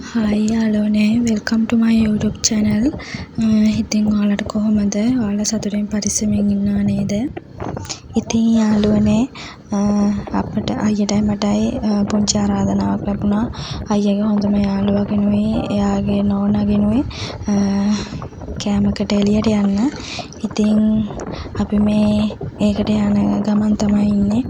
Hi යාළුවනේ welcome ටු මයි YouTube channel. ඉතින් ඔයාලට කොහොමද? ඔයාලා සතුටින් පරිස්සමින් ඉන්නවා නේද? ඉතින් යාළුවනේ අපිට අයියටයි මටයි පුංචි ආරාධනාවක් ලැබුණා. අයියගේ හොඳම යාළුවගෙනුයි එයාගේ නෝනාගෙනුයි කෑමකට එළියට යන්න. ඉතින් අපි මේ ඒකට යන ගමන් තමයි ඉන්නේ.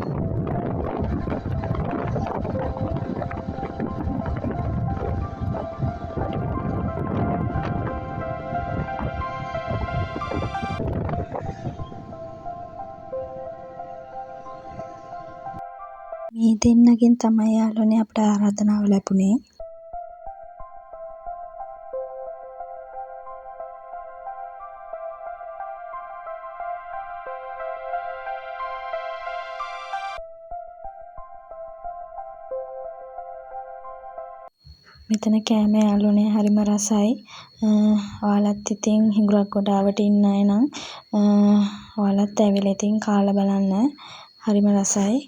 මේ දෙන්නගෙන් තමයි යාළුවනේ අපිට ආරාධනාව ලැබුණේ. මෙතන කෑම යාළුවනේ හරිම රසයි. ඔයාලත් ඉතින් හිඟුරක් ගොඩාවට ඉන්න අය නම් ඔයාලත් ඇවිල්ලා ඉතින් කාලා බලන්න. හරිම රසයි.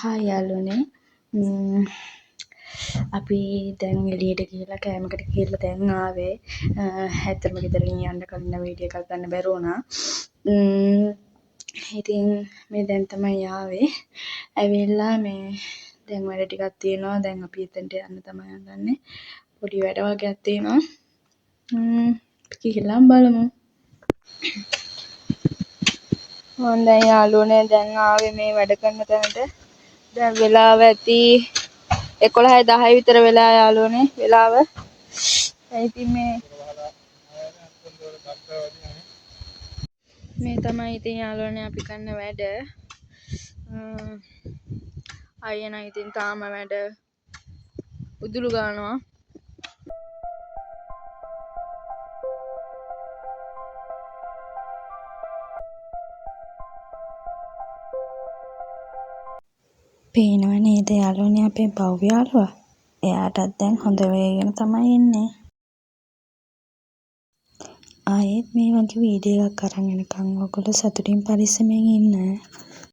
හායි යාළුවනේ. අපි දැන් එළියට ගිහලා කෑමකට ගිහලා දැන් ආවේ. ඇත්තටම ගෙදරින් යන්න කලින් වීඩියෝ එකක් ගන්න බැරි වුණා. ඉතින් මේ දැන් තමයි ආවේ. ඇවිල්ලා මේ දැන් වැඩ ටිකක් තියෙනවා. දැන් අපි එතනට යන්න තමයි හදන්නේ. පොඩි වැඩ වගේක් තියෙනවා. අපි ගිහලා බලමු. හොඳයි යාළුවනේ දැන් ආවේ මේ වැඩ කරන තැනට. දැන් වෙලාව ඇති 11:10 විතර වෙලා යාළුවනේ වෙලාව. ඉතින් මේ තමයි ඉතින් යාළුවනේ අපි කරන වැඩ. අයියා නම් ඉතින් තාම වැඩ උදුළු ගන්නවා. පේනව නේද යාළුවනේ අපේ බව් යාළුවා? එයාටත් දැන් හොඳ වේගෙන තමයි එන්නේ. ආයෙත් මේ වගේ වීඩියෝ එකක් අරන් එනකම් ඔයගොල්ලෝ සතුටින් පරිස්සමෙන් ඉන්න.